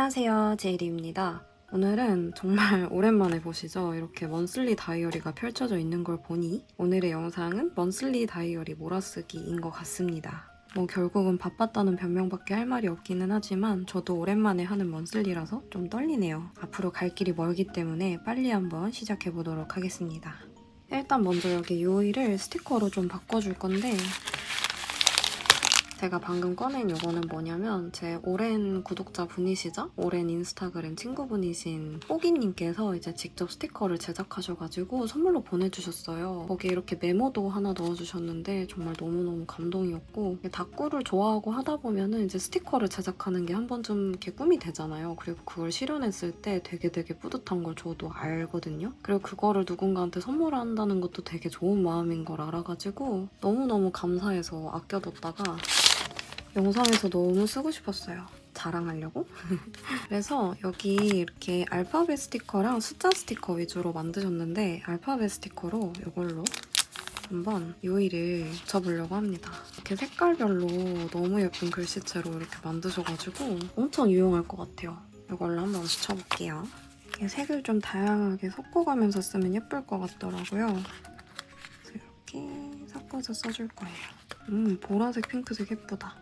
안녕하세요, 제이리입니다. 오늘은 정말 오랜만에 보시죠? 이렇게 먼슬리 다이어리가 펼쳐져 있는 걸 보니 오늘의 영상은 먼슬리 다이어리 몰아쓰기인 것 같습니다. 결국은 바빴다는 변명밖에 할 말이 없기는 하지만 저도 오랜만에 하는 먼슬리라서 좀 떨리네요. 앞으로 갈 길이 멀기 때문에 빨리 한번 시작해보도록 하겠습니다. 일단 먼저 여기 요일을 스티커로 좀 바꿔줄 건데 제가 방금 꺼낸 요거는 뭐냐면 제 오랜 구독자분이시자 오랜 인스타그램 친구분이신 뽀기님께서 이제 직접 스티커를 제작하셔가지고 선물로 보내주셨어요. 거기에 이렇게 메모도 하나 넣어주셨는데 정말 너무너무 감동이었고 다꾸를 좋아하고 하다 보면은 이제 스티커를 제작하는 게 한 번쯤 이렇게 꿈이 되잖아요. 그리고 그걸 실현했을 때 되게 뿌듯한 걸 저도 알거든요. 그리고 그거를 누군가한테 선물한다는 것도 되게 좋은 마음인 걸 알아가지고 너무너무 감사해서 아껴뒀다가 영상에서 너무 쓰고 싶었어요. 자랑하려고? 그래서 여기 이렇게 알파벳 스티커랑 숫자 스티커 위주로 만드셨는데 알파벳 스티커로 이걸로 한번 요일을 붙여보려고 합니다. 이렇게 색깔별로 너무 예쁜 글씨체로 이렇게 만드셔가지고 엄청 유용할 것 같아요. 이걸로 한번 붙여볼게요. 이렇게 색을 좀 다양하게 섞어가면서 쓰면 예쁠 것 같더라고요. 그래서 이렇게 섞어서 써줄 거예요. 보라색, 핑크색 예쁘다.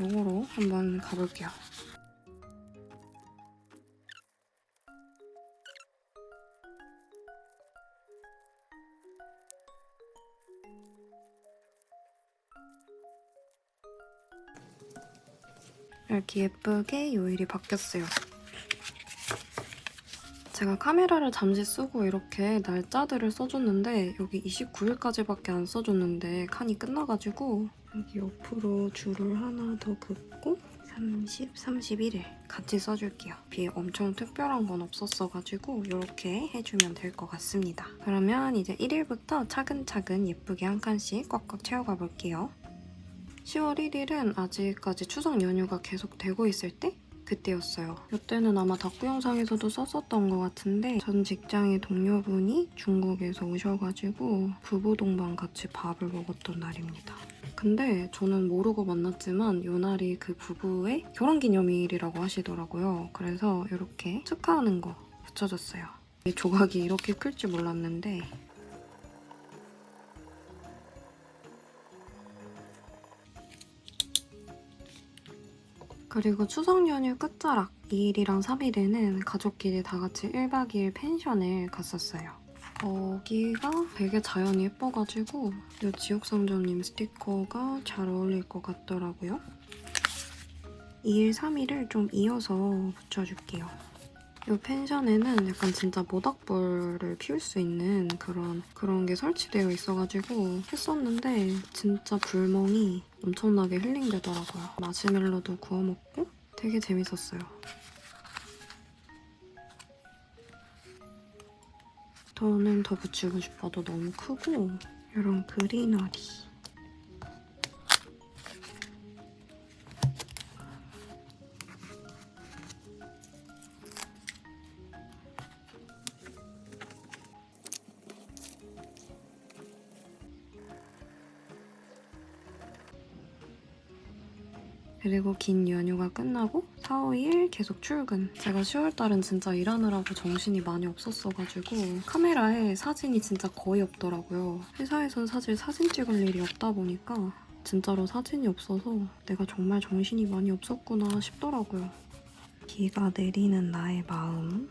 요거로 한번 가볼게요. 이렇게 예쁘게 요일이 바뀌었어요. 제가 카메라를 잠시 쓰고 이렇게 날짜들을 써줬는데 여기 29일까지밖에 안 써줬는데 칸이 끝나가지고 여기 옆으로 줄을 하나 더 긋고 30, 31일 같이 써줄게요. 뒤에 엄청 특별한 건 없었어가지고 이렇게 해주면 될 것 같습니다. 그러면 이제 1일부터 차근차근 예쁘게 한 칸씩 꽉꽉 채워가 볼게요. 10월 1일은 아직까지 추석 연휴가 계속 되고 있을 때 그때였어요. 이때는 아마 다꾸 영상에서도 썼었던 것 같은데 전 직장의 동료분이 중국에서 오셔가지고 부부 동반 같이 밥을 먹었던 날입니다. 근데 저는 모르고 만났지만 이 날이 그 부부의 결혼기념일이라고 하시더라고요. 그래서 이렇게 축하하는 거 붙여줬어요. 이 조각이 이렇게 클 줄 몰랐는데 그리고 추석 연휴 끝자락 2일이랑 3일에는 가족끼리 다 같이 1박 2일 펜션을 갔었어요. 거기가 되게 자연이 예뻐가지고 이 지옥상점님 스티커가 잘 어울릴 것 같더라고요. 2일, 3일을 좀 이어서 붙여줄게요. 이 펜션에는 약간 진짜 모닥불을 피울 수 있는 그런 게 설치되어 있어가지고 했었는데 진짜 불멍이 엄청나게 힐링되더라고요. 마시멜로도 구워 먹고 되게 재밌었어요. 저는 더 붙이고 싶어도 너무 크고 이런 그리너리 그리고 긴 연휴가 끝나고 4, 5일 계속 출근. 제가 10월달은 진짜 일하느라고 정신이 많이 없었어가지고 카메라에 사진이 진짜 거의 없더라고요. 회사에선 사실 사진 찍을 일이 없다 보니까 진짜로 사진이 없어서 내가 정말 정신이 많이 없었구나 싶더라고요. 비가 내리는 나의 마음.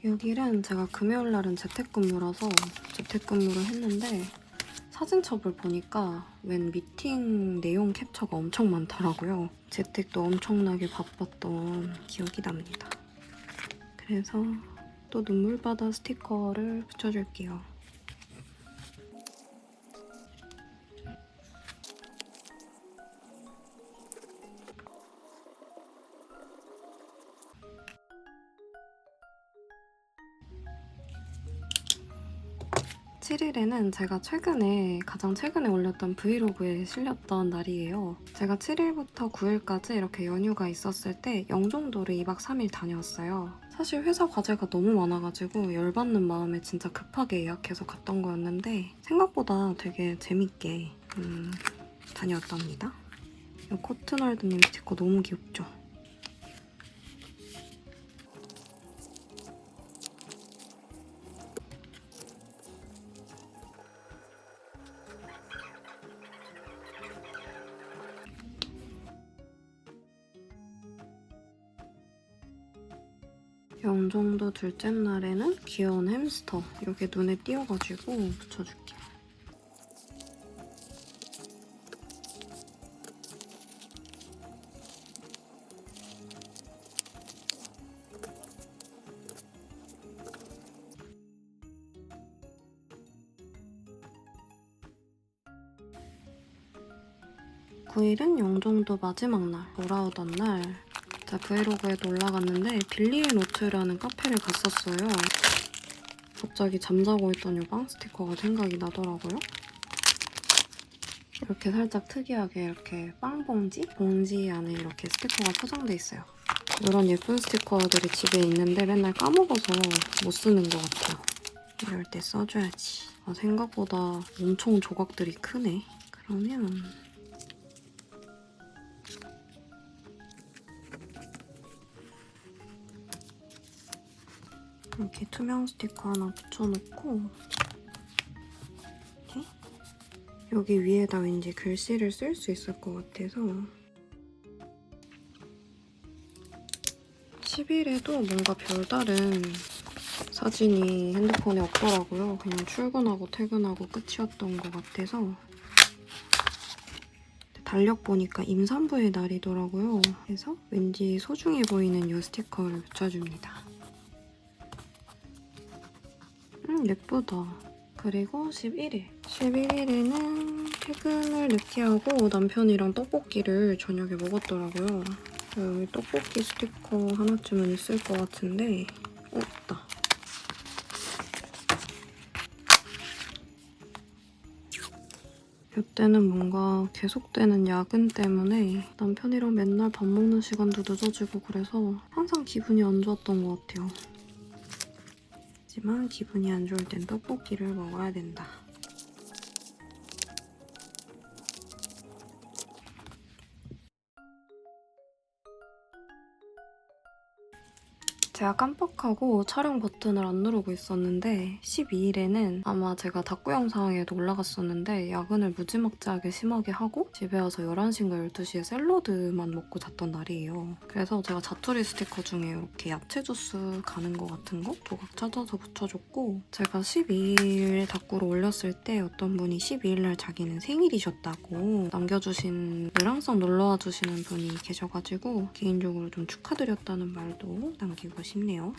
여기는 제가 금요일날은 재택근무라서 재택근무를 했는데 사진첩을 보니까 웬 미팅 내용 캡처가 엄청 많더라고요. 재택도 엄청나게 바빴던 기억이 납니다. 그래서 또 눈물바다 스티커를 붙여줄게요. 7일에는 제가 가장 최근에 올렸던 브이로그에 실렸던 날이에요. 제가 7일부터 9일까지 이렇게 연휴가 있었을 때 영종도를 2박 3일 다녀왔어요. 사실 회사 과제가 너무 많아가지고 열받는 마음에 진짜 급하게 예약해서 갔던 거였는데 생각보다 되게 재밌게 다녀왔답니다. 이 코튼월드님 스티커 너무 귀엽죠? 영종도 둘째 날에는 귀여운 햄스터 이렇게 눈에 띄어가지고 붙여줄게요. (9일은) 영종도 마지막 날, 돌아오던 날 제가 브이로그에도 올라갔는데 빌리앤오트라는 카페를 갔었어요. 갑자기 잠자고 있던 이 빵 스티커가 생각이 나더라고요. 이렇게 살짝 특이하게 이렇게 빵 봉지 안에 이렇게 스티커가 포장돼 있어요. 이런 예쁜 스티커들이 집에 있는데 맨날 까먹어서 못 쓰는 것 같아요. 이럴 때 써줘야지. 생각보다 엄청 조각들이 크네. 그러면 이렇게 투명 스티커 하나 붙여놓고 이렇게 여기 위에다 왠지 글씨를 쓸 수 있을 것 같아서 10일에도 뭔가 별다른 사진이 핸드폰에 없더라고요. 그냥 출근하고 퇴근하고 끝이었던 것 같아서 달력 보니까 임산부의 날이더라고요. 그래서 왠지 소중해 보이는 이 스티커를 붙여줍니다. 예쁘다. 그리고 11일. 11일에는 퇴근을 늦게 하고 남편이랑 떡볶이를 저녁에 먹었더라고요. 여기 떡볶이 스티커 하나쯤은 있을 것 같은데 있다. 이때는 뭔가 계속되는 야근 때문에 남편이랑 맨날 밥 먹는 시간도 늦어지고 그래서 항상 기분이 안 좋았던 것 같아요. 하지만 기분이 안 좋을 땐 떡볶이를 먹어야 된다. 제가 깜빡하고 촬영 버튼을 안 누르고 있었는데 12일에는 아마 제가 다꾸 영상에도 올라갔었는데 야근을 무지막지하게 심하게 하고 집에 와서 11시인가 12시에 샐러드만 먹고 잤던 날이에요. 그래서 제가 자투리 스티커 중에 이렇게 야채 주스 가는 거 같은 거 조각 찾아서 붙여줬고 제가 12일 다꾸를 올렸을 때 어떤 분이 12일날 자기는 생일이셨다고 남겨주신 늘 항상 놀러와 주시는 분이 계셔가지고 개인적으로 좀 축하드렸다는 말도 남기고 싶네요.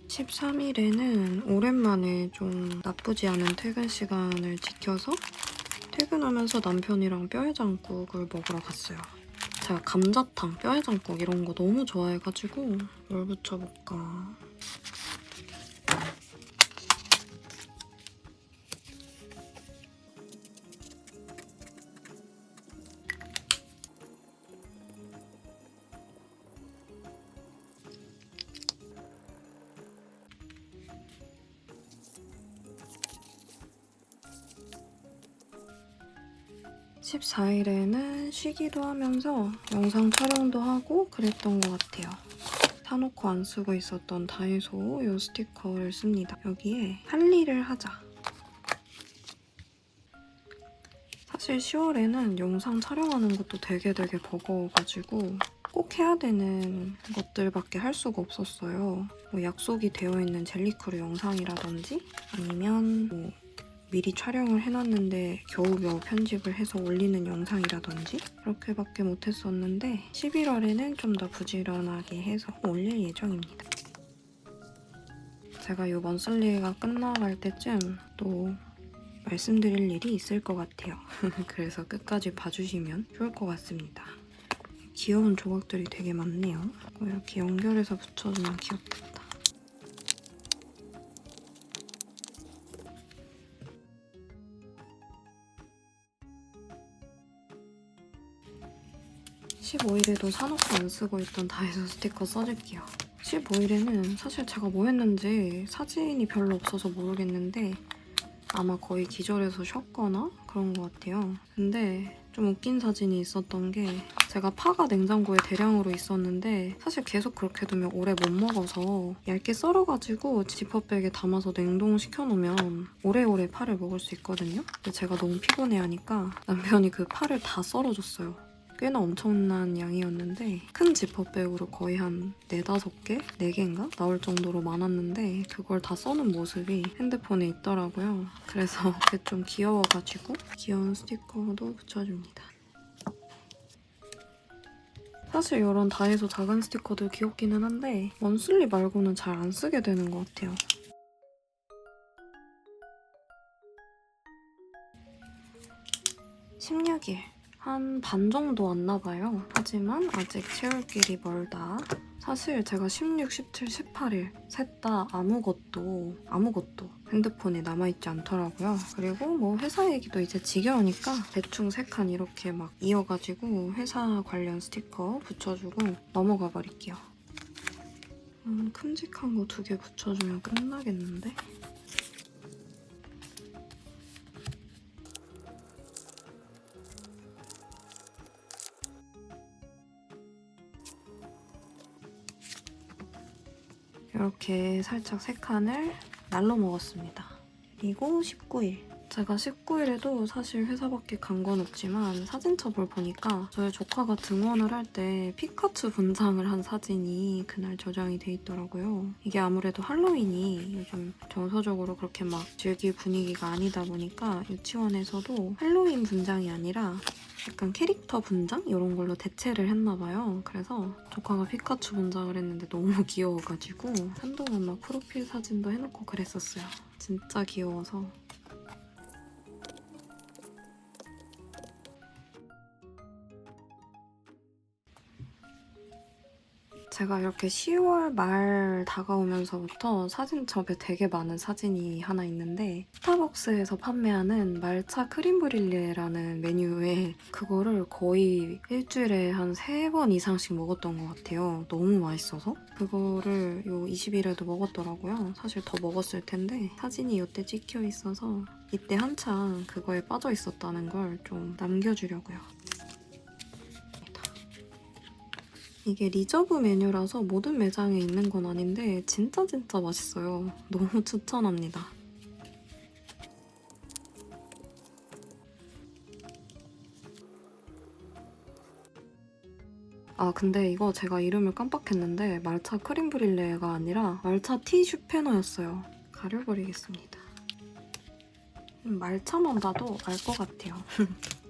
(13일에는) 오랜만에 좀 나쁘지 않은 퇴근 시간을 지켜서 퇴근하면서 남편이랑 뼈해장국을 먹으러 갔어요. 제가 감자탕, 뼈해장국 이런 거 너무 좋아해가지고 뭘 붙여볼까? 14일에는 쉬기도 하면서 영상 촬영도 하고 그랬던 것 같아요. 사놓고 안 쓰고 있었던 다이소 이 스티커를 씁니다. 여기에 할 일을 하자. 사실 10월에는 영상 촬영하는 것도 되게 버거워가지고 꼭 해야 되는 것들밖에 할 수가 없었어요. 뭐 약속이 되어 있는 젤리크루 영상이라든지 아니면 뭐 미리 촬영을 해놨는데 겨우겨우 편집을 해서 올리는 영상이라든지 그렇게밖에 못했었는데 11월에는 좀 더 부지런하게 해서 올릴 예정입니다. 제가 이 먼슬리가 끝나갈 때쯤 또 말씀드릴 일이 있을 것 같아요. 그래서 끝까지 봐주시면 좋을 것 같습니다. 귀여운 조각들이 되게 많네요. 이렇게 연결해서 붙여주면 귀엽겠다. (15일에도) 사놓고 안 쓰고 있던 다이소 스티커 써줄게요. 15일에는 사실 제가 뭐 했는지 사진이 별로 없어서 모르겠는데 아마 거의 기절해서 쉬었거나 그런 것 같아요. 근데 좀 웃긴 사진이 있었던 게 제가 파가 냉장고에 대량으로 있었는데 사실 계속 그렇게 두면 오래 못 먹어서 얇게 썰어가지고 지퍼백에 담아서 냉동시켜놓으면 오래오래 파를 먹을 수 있거든요. 근데 제가 너무 피곤해하니까 남편이 그 파를 다 썰어줬어요. 꽤나 엄청난 양이었는데 큰 지퍼백으로 거의 한 4, 5개? 4개인가? 나올 정도로 많았는데 그걸 다 써는 모습이 핸드폰에 있더라고요. 그래서 그게 좀 귀여워가지고 귀여운 스티커도 붙여줍니다. 사실 이런 다이소 작은 스티커도 귀엽기는 한데 먼슬리 말고는 잘 안 쓰게 되는 것 같아요. 16일. 한 반 정도 왔나 봐요. 하지만 아직 채울 길이 멀다. 사실 제가 16, 17, 18일 셋 다 아무것도 핸드폰에 남아있지 않더라고요. 그리고 뭐 회사 얘기도 이제 지겨우니까 대충 3칸 이렇게 막 이어가지고 회사 관련 스티커 붙여주고 넘어가 버릴게요. 큼직한 거 2개 붙여주면 끝나겠는데? 이렇게 살짝 3칸을 날로 먹었습니다. 그리고 19일. 제가 19일에도 사실 회사밖에 간 건 없지만 사진첩을 보니까 저희 조카가 등원을 할 때 피카츄 분장을 한 사진이 그날 저장이 돼 있더라고요. 이게 아무래도 할로윈이 요즘 정서적으로 그렇게 막 즐길 분위기가 아니다 보니까 유치원에서도 할로윈 분장이 아니라 약간 캐릭터 분장? 이런 걸로 대체를 했나 봐요. 그래서 조카가 피카츄 분장을 했는데 너무 귀여워가지고 한동안 막 프로필 사진도 해놓고 그랬었어요. 진짜 귀여워서. 제가 이렇게 10월 말 다가오면서부터 사진첩에 되게 많은 사진이 하나 있는데 스타벅스에서 판매하는 말차 크림 브릴레라는 메뉴에 그거를 거의 일주일에 한 3번 이상씩 먹었던 것 같아요. 너무 맛있어서. 그거를 요 20일에도 먹었더라고요. 사실 더 먹었을 텐데 사진이 이때 찍혀 있어서 이때 한창 그거에 빠져 있었다는 걸 좀 남겨주려고요. 이게 리저브 메뉴라서 모든 매장에 있는 건 아닌데 진짜 맛있어요. 너무 추천합니다. 아 근데 이거 제가 이름을 깜빡했는데 말차 크림 브릴레가 아니라 말차 티 슈페너였어요. 가려버리겠습니다. 말차만 봐도 알 것 같아요.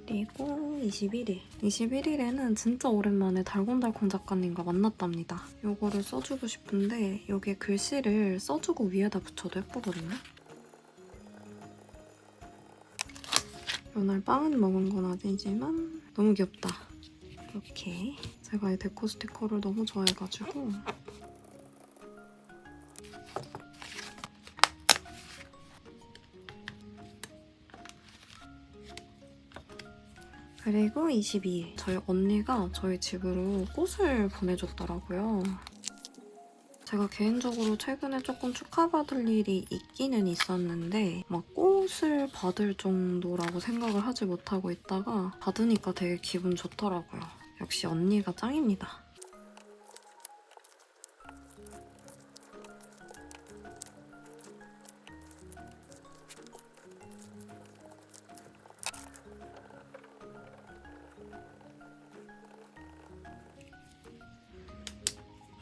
그리고 21일. 21일에는 진짜 오랜만에 달콤달콤 작가님과 만났답니다. 이거를 써주고 싶은데 여기에 글씨를 써주고 위에다 붙여도 예쁘거든요. 이날 빵은 먹은 건 아니지만 너무 귀엽다. 이렇게 제가 이 데코 스티커를 너무 좋아해가지고 그리고 22일 저희 언니가 저희 집으로 꽃을 보내줬더라고요. 제가 개인적으로 최근에 조금 축하받을 일이 있기는 있었는데 막 꽃을 받을 정도라고 생각을 하지 못하고 있다가 받으니까 되게 기분 좋더라고요. 역시 언니가 짱입니다.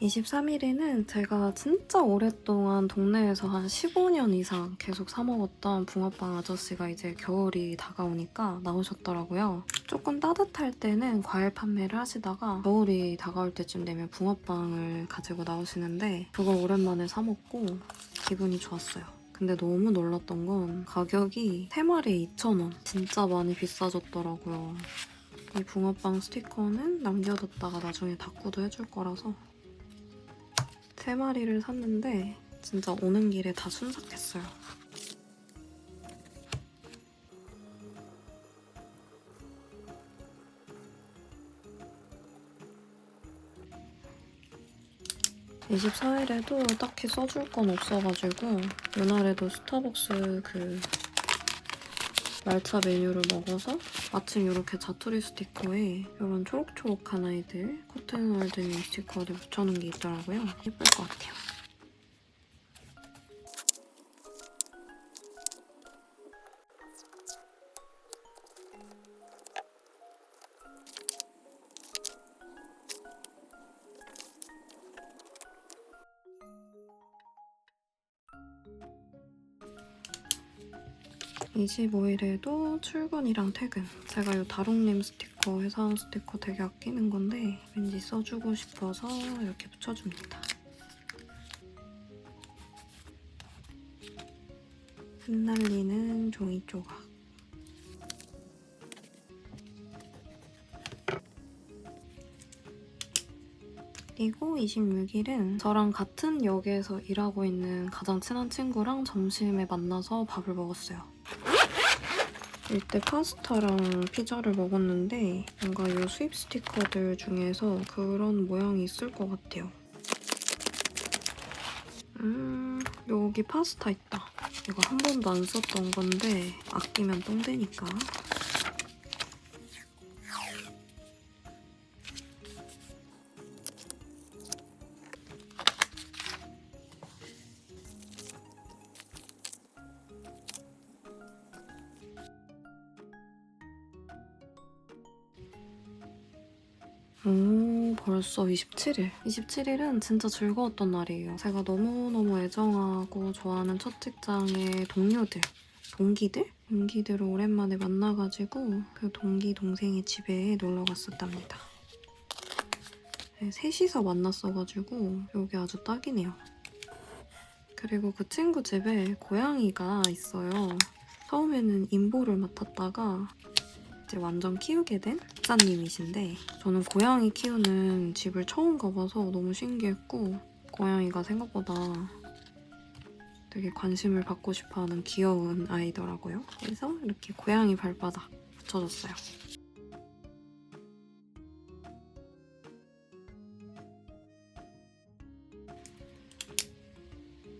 (23일에는) 제가 진짜 오랫동안 동네에서 한 15년 이상 계속 사 먹었던 붕어빵 아저씨가 이제 겨울이 다가오니까 나오셨더라고요. 조금 따뜻할 때는 과일 판매를 하시다가 겨울이 다가올 때쯤 되면 붕어빵을 가지고 나오시는데 그걸 오랜만에 사 먹고 기분이 좋았어요. 근데 너무 놀랐던 건 가격이 3마리에 2,000원. 진짜 많이 비싸졌더라고요. 이 붕어빵 스티커는 남겨뒀다가 나중에 닦고도 해줄 거라서 3마리를 샀는데 진짜 오는 길에 다 순삭했어요. (목소리) 24일에도 딱히 써줄 건 없어가지고 이날에도 스타벅스 그 말차 메뉴를 먹어서 마침 이렇게 자투리 스티커에 이런 초록초록한 아이들 코튼월드님 스티커를 붙여놓은 게 있더라고요. 예쁠 것 같아요. 25일에도 출근이랑 퇴근. 제가 이 다롱님 스티커, 회사원 스티커 되게 아끼는 건데 왠지 써주고 싶어서 이렇게 붙여줍니다. 흩날리는 종이 조각. 그리고 26일은 저랑 같은 역에서 일하고 있는 가장 친한 친구랑 점심에 만나서 밥을 먹었어요. 이때 파스타랑 피자를 먹었는데 뭔가 이 수입 스티커들 중에서 그런 모양이 있을 것 같아요. 여기 파스타 있다. 이거 한 번도 안 썼던 건데 아끼면 똥되니까. 벌써 27일. 27일은 진짜 즐거웠던 날이에요. 제가 너무너무 애정하고 좋아하는 첫 직장의 동기들을 오랜만에 만나가지고 그 동기 동생의 집에 놀러 갔었답니다. 네, 셋이서 만났어가지고 여기 아주 딱이네요. 그리고 그 친구 집에 고양이가 있어요. 처음에는 임보를 맡았다가 이제 완전 키우게 된 박사님이신데 저는 고양이 키우는 집을 처음 가봐서 너무 신기했고 고양이가 생각보다 되게 관심을 받고 싶어하는 귀여운 아이더라고요. 그래서 이렇게 고양이 발바닥 붙여줬어요.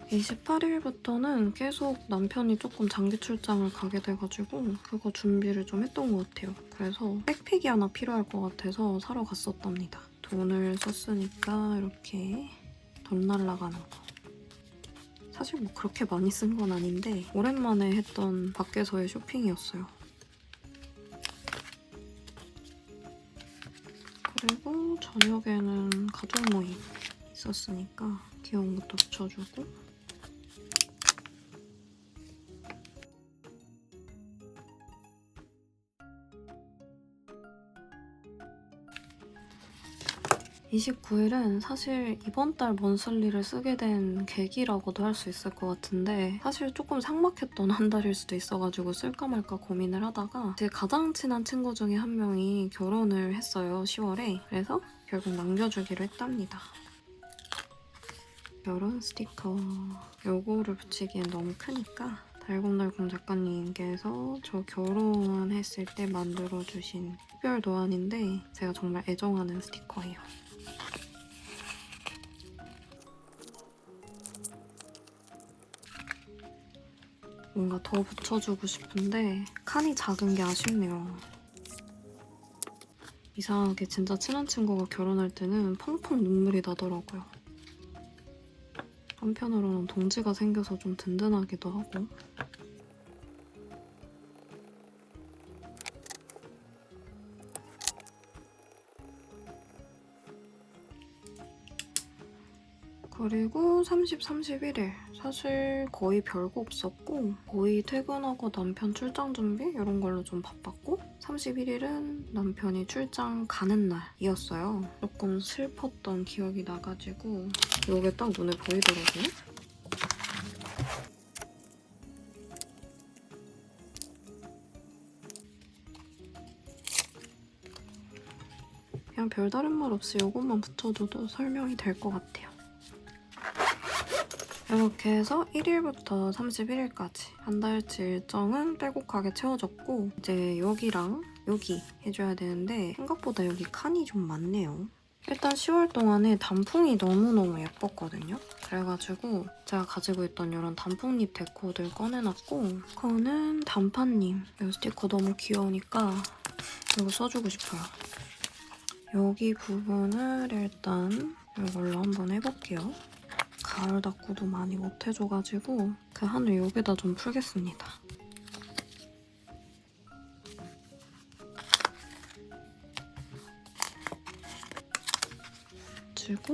28일부터는 계속 남편이 조금 장기 출장을 가게 돼가지고 그거 준비를 좀 했던 것 같아요. 그래서 백팩이 하나 필요할 것 같아서 사러 갔었답니다. 돈을 썼으니까 이렇게 덜 날아가는 거. 사실 뭐 그렇게 많이 쓴 건 아닌데 오랜만에 했던 밖에서의 쇼핑이었어요. 그리고 저녁에는 가족 모임 있었으니까 귀여운 것도 붙여주고 29일은 사실 이번 달 먼슬리를 쓰게 된 계기라고도 할 수 있을 것 같은데 사실 조금 삭막했던 한 달일 수도 있어가지고 쓸까 말까 고민을 하다가 제 가장 친한 친구 중에 한 명이 결혼을 했어요. 10월에. 그래서 결국 남겨주기로 했답니다. 결혼 스티커. 요거를 붙이기엔 너무 크니까 달곰달곰 작가님께서 저 결혼했을 때 만들어주신 특별 도안인데 제가 정말 애정하는 스티커예요. 뭔가 더 붙여주고 싶은데 칸이 작은 게 아쉽네요. 이상하게 진짜 친한 친구가 결혼할 때는 펑펑 눈물이 나더라고요. 한편으로는 동지가 생겨서 좀 든든하기도 하고. 그리고 30, 31일 사실 거의 별거 없었고 거의 퇴근하고 남편 출장 준비 이런 걸로 좀 바빴고 31일은 남편이 출장 가는 날이었어요. 조금 슬펐던 기억이 나가지고 이게 딱 눈에 보이더라고요. 그냥 별다른 말 없이 이것만 붙여줘도 설명이 될 것 같아요. 이렇게 해서 1일부터 31일까지 한 달치 일정은 빼곡하게 채워졌고 이제 여기랑 여기 해줘야 되는데 생각보다 여기 칸이 좀 많네요. 일단 10월 동안에 단풍이 너무너무 예뻤거든요. 그래가지고 제가 가지고 있던 이런 단풍잎 데코들 꺼내놨고 이거는 단팥님. 이 스티커 너무 귀여우니까 이거 써주고 싶어요. 여기 부분을 일단 이걸로 한번 해볼게요. 가을 다꾸도 많이 못 해줘가지고 그 하늘 여기다 좀 풀겠습니다. 주고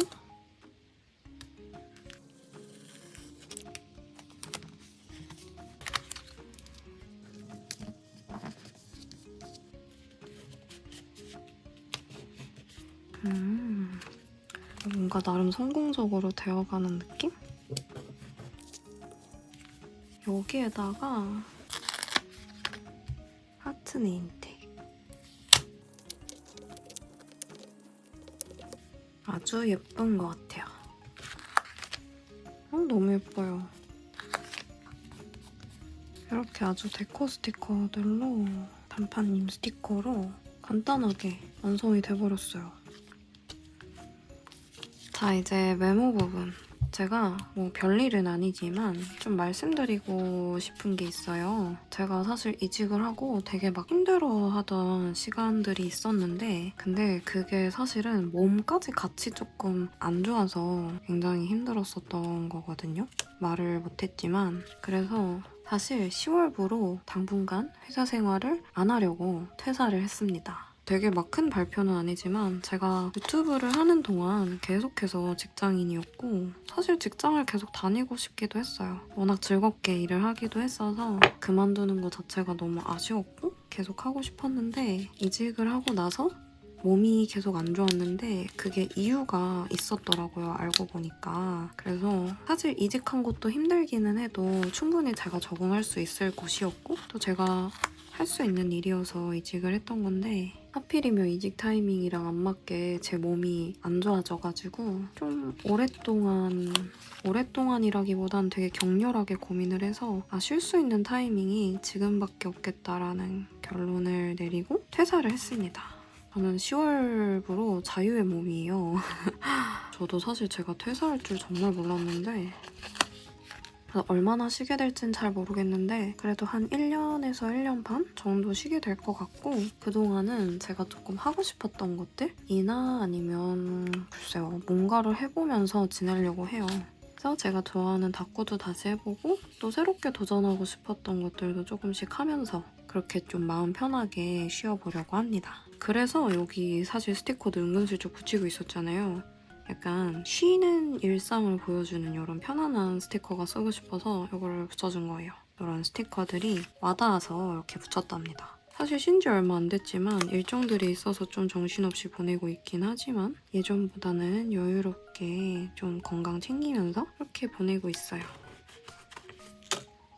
뭔가 나름 성공적으로 되어가는 느낌? 여기에다가 하트 네임택 아주 예쁜 것 같아요. 너무 예뻐요. 이렇게 아주 데코 스티커들로 단팥님 스티커로 간단하게 완성이 돼버렸어요. 자, 이제 메모 부분. 제가 뭐 별일은 아니지만 좀 말씀드리고 싶은 게 있어요. 제가 사실 이직을 하고 되게 막 힘들어하던 시간들이 있었는데 근데 그게 사실은 몸까지 같이 조금 안 좋아서 굉장히 힘들었었던 거거든요. 말을 못했지만 그래서 사실 10월부로 당분간 회사 생활을 안 하려고 퇴사를 했습니다. 되게 막 큰 발표는 아니지만 제가 유튜브를 하는 동안 계속해서 직장인이었고 사실 직장을 계속 다니고 싶기도 했어요. 워낙 즐겁게 일을 하기도 했어서 그만두는 것 자체가 너무 아쉬웠고 계속 하고 싶었는데 이직을 하고 나서 몸이 계속 안 좋았는데 그게 이유가 있었더라고요. 알고 보니까. 그래서 사실 이직한 것도 힘들기는 해도 충분히 제가 적응할 수 있을 곳이었고 또 제가 할 수 있는 일이어서 이직을 했던 건데 하필이면 이직 타이밍이랑 안 맞게 제 몸이 안 좋아져가지고 좀 오랫동안이라기보단 되게 격렬하게 고민을 해서 쉴 수 있는 타이밍이 지금밖에 없겠다라는 결론을 내리고 퇴사를 했습니다. 저는 10월부로 자유의 몸이에요. 저도 사실 제가 퇴사할 줄 정말 몰랐는데 그래서 얼마나 쉬게 될진 잘 모르겠는데 그래도 한 1년에서 1년 반 정도 쉬게 될 것 같고 그동안은 제가 조금 하고 싶었던 것들이나 아니면 글쎄요 뭔가를 해보면서 지내려고 해요. 그래서 제가 좋아하는 다꾸도 다시 해보고 또 새롭게 도전하고 싶었던 것들도 조금씩 하면서 그렇게 좀 마음 편하게 쉬어보려고 합니다. 그래서 여기 사실 스티커도 은근슬쩍 붙이고 있었잖아요. 약간 쉬는 일상을 보여주는 이런 편안한 스티커가 쓰고 싶어서 이거를 붙여준 거예요. 이런 스티커들이 와닿아서 이렇게 붙였답니다. 사실 쉰 지 얼마 안 됐지만 일정들이 있어서 좀 정신없이 보내고 있긴 하지만 예전보다는 여유롭게 좀 건강 챙기면서 이렇게 보내고 있어요.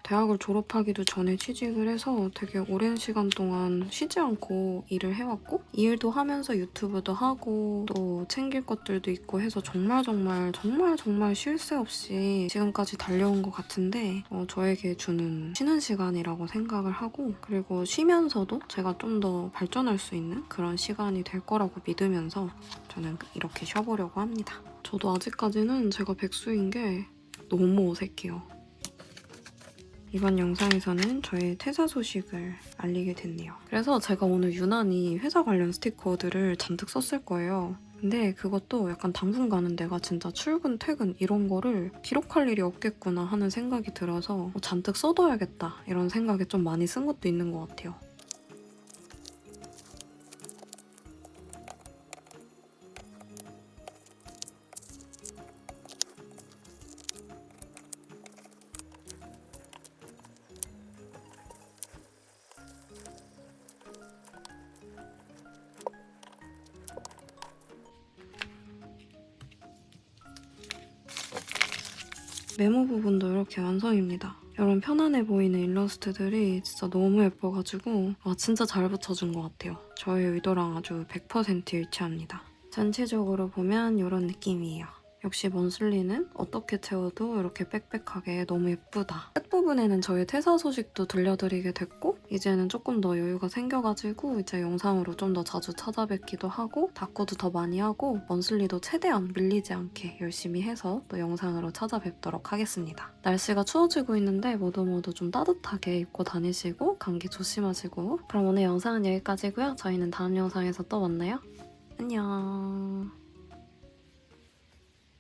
대학을 졸업하기도 전에 취직을 해서 되게 오랜 시간 동안 쉬지 않고 일을 해왔고 이 일도 하면서 유튜브도 하고 또 챙길 것들도 있고 해서 정말 쉴 새 없이 지금까지 달려온 것 같은데 저에게 주는 쉬는 시간이라고 생각을 하고 그리고 쉬면서도 제가 좀 더 발전할 수 있는 그런 시간이 될 거라고 믿으면서 저는 이렇게 쉬어보려고 합니다. 저도 아직까지는 제가 백수인 게 너무 어색해요. 이번 영상에서는 저의 퇴사 소식을 알리게 됐네요. 그래서 제가 오늘 유난히 회사 관련 스티커들을 잔뜩 썼을 거예요. 근데 그것도 약간 당분간은 내가 진짜 출근, 퇴근 이런 거를 기록할 일이 없겠구나 하는 생각이 들어서 잔뜩 써둬야겠다 이런 생각에 좀 많이 쓴 것도 있는 것 같아요. 메모 부분도 이렇게 완성입니다. 이런 편안해 보이는 일러스트들이 진짜 너무 예뻐가지고 진짜 잘 붙여준 것 같아요. 저의 의도랑 아주 100% 일치합니다. 전체적으로 보면 이런 느낌이에요. 역시 먼슬리는 어떻게 채워도 이렇게 빽빽하게 너무 예쁘다. 끝부분에는 저의 퇴사 소식도 들려드리게 됐고 이제는 조금 더 여유가 생겨가지고 이제 영상으로 좀 더 자주 찾아뵙기도 하고 다꾸도 더 많이 하고 먼슬리도 최대한 밀리지 않게 열심히 해서 또 영상으로 찾아뵙도록 하겠습니다. 날씨가 추워지고 있는데 모두 좀 따뜻하게 입고 다니시고 감기 조심하시고 그럼 오늘 영상은 여기까지고요. 저희는 다음 영상에서 또 만나요. 안녕.